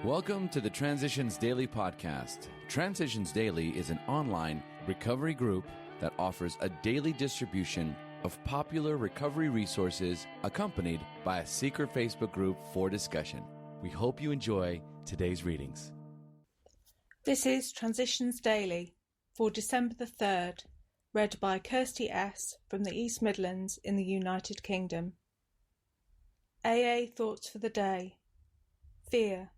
Welcome to the Transitions Daily podcast. Transitions Daily is an online recovery group that offers a daily distribution of popular recovery resources accompanied by a secret Facebook group for discussion. We hope you enjoy today's readings. This is Transitions Daily for December the 3rd, read by Kirsty S. from the East Midlands in the United Kingdom. AA Thoughts for the Day. Fear.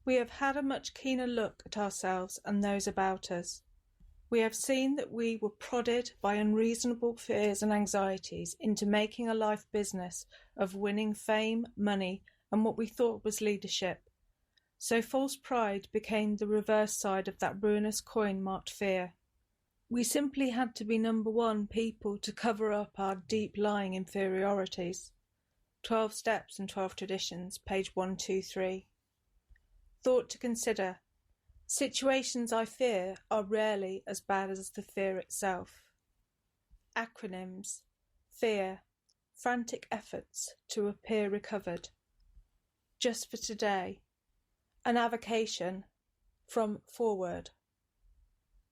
We have had a much keener look at ourselves and those about us. We have seen that we were prodded by unreasonable fears and anxieties into making a life business of winning fame, money, and what we thought was leadership. So false pride became the reverse side of that ruinous coin marked fear. We simply had to be number one people to cover up our deep-lying inferiorities. 12 Steps and 12 Traditions, page 123. Thought to consider. Situations I fear are rarely as bad as the fear itself. Acronyms. Fear. Frantic efforts to appear recovered. Just for today. An avocation. From Forward.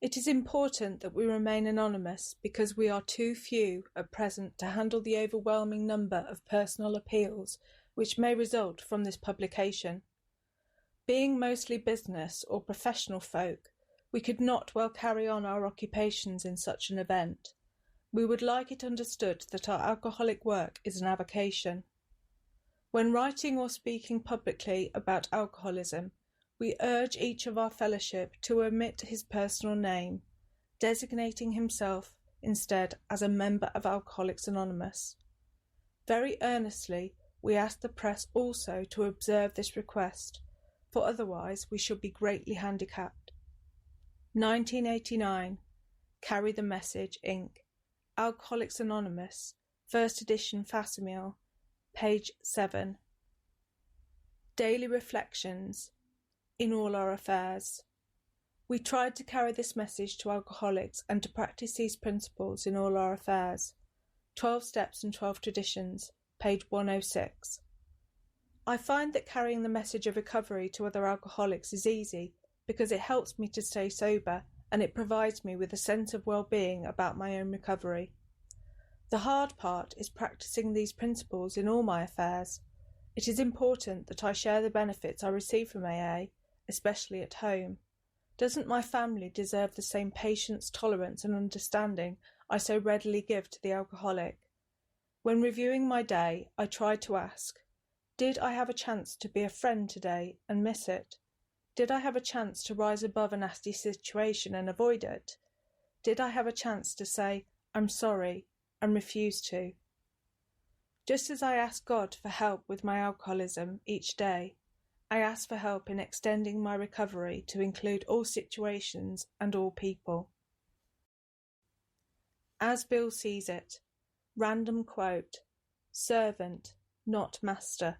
It is important that we remain anonymous because we are too few at present to handle the overwhelming number of personal appeals which may result from this publication. Being mostly business or professional folk, we could not well carry on our occupations in such an event. We would like it understood that our alcoholic work is an avocation. When writing or speaking publicly about alcoholism, we urge each of our fellowship to omit his personal name, designating himself instead as a member of Alcoholics Anonymous. Very earnestly, we ask the press also to observe this request, for otherwise we should be greatly handicapped. 1989. Carry the Message, Inc. Alcoholics Anonymous, 1st edition facsimile, page 7. Daily Reflections. In all our affairs. We tried to carry this message to alcoholics and to practice these principles in all our affairs. 12 Steps and 12 Traditions, page 106. I find that carrying the message of recovery to other alcoholics is easy because it helps me to stay sober and it provides me with a sense of well-being about my own recovery. The hard part is practicing these principles in all my affairs. It is important that I share the benefits I receive from AA, especially at home. Doesn't my family deserve the same patience, tolerance and understanding I so readily give to the alcoholic? When reviewing my day, I tried to ask, did I have a chance to be a friend today and miss it? Did I have a chance to rise above a nasty situation and avoid it? Did I have a chance to say, I'm sorry, and refuse to? Just as I ask God for help with my alcoholism each day, I ask for help in extending my recovery to include all situations and all people. As Bill sees it. Random quote. Servant, not master.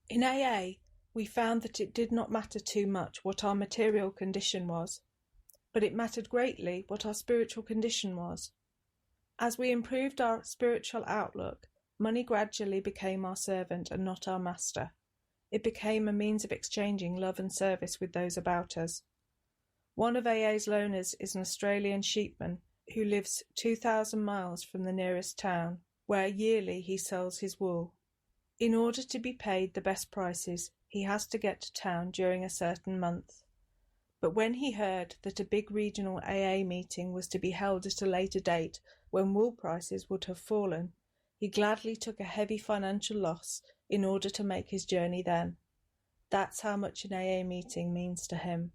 In AA, we found that it did not matter too much what our material condition was, but it mattered greatly what our spiritual condition was. As we improved our spiritual outlook, money gradually became our servant and not our master. It became a means of exchanging love and service with those about us. One of AA's loners is an Australian sheepman who lives 2,000 miles from the nearest town, where yearly he sells his wool. In order to be paid the best prices, he has to get to town during a certain month. But when he heard that a big regional AA meeting was to be held at a later date when wool prices would have fallen, he gladly took a heavy financial loss in order to make his journey then. That's how much an AA meeting means to him.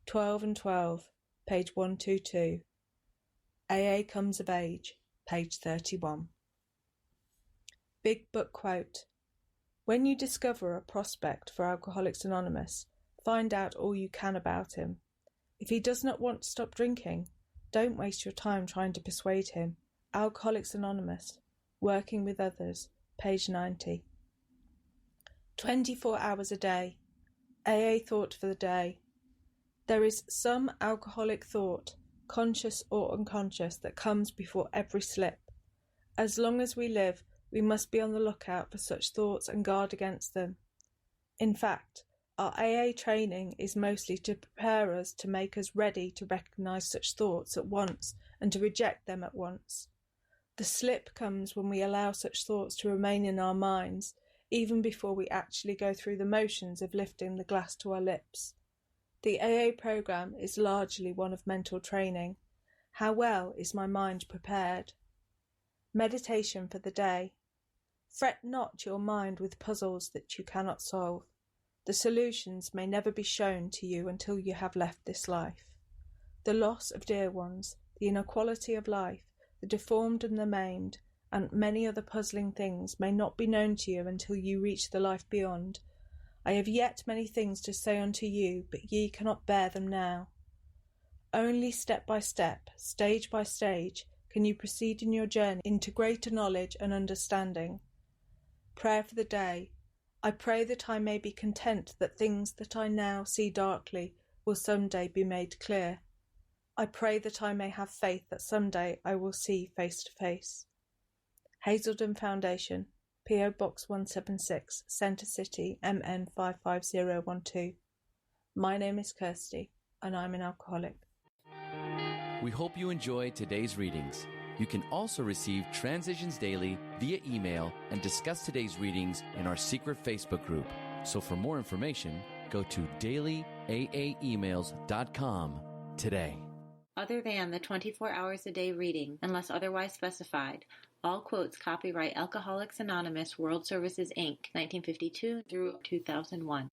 12 and 12, page 122. AA Comes of Age, page 31. Big Book Quote. When you discover a prospect for Alcoholics Anonymous, find out all you can about him. If he does not want to stop drinking, don't waste your time trying to persuade him. Alcoholics Anonymous, Working with Others, page 90. 24 hours a day. AA Thought for the Day. There is some alcoholic thought, conscious or unconscious, that comes before every slip. As long as we live, we must be on the lookout for such thoughts and guard against them. In fact, our AA training is mostly to prepare us to make us ready to recognise such thoughts at once and to reject them at once. The slip comes when we allow such thoughts to remain in our minds, even before we actually go through the motions of lifting the glass to our lips. The AA program is largely one of mental training. How well is my mind prepared? Meditation for the day. Fret not your mind with puzzles that you cannot solve. The solutions may never be shown to you until you have left this life. The loss of dear ones, the inequality of life, the deformed and the maimed, and many other puzzling things may not be known to you until you reach the life beyond. I have yet many things to say unto you, but ye cannot bear them now. Only step by step, stage by stage, can you proceed in your journey into greater knowledge and understanding. Prayer for the day. I pray that I may be content that things that I now see darkly will some day be made clear. I pray that I may have faith that some day I will see face to face. Hazelden Foundation, P.O. Box 176, Centre City, MN 55012. My name is Kirsty, and I'm an alcoholic. We hope you enjoyed today's readings. You can also receive Transitions Daily via email and discuss today's readings in our secret Facebook group. So for more information, go to dailyaaemails.com today. Other than the 24 hours a day reading, unless otherwise specified, all quotes copyright Alcoholics Anonymous World Services, Inc., 1952 through 2001.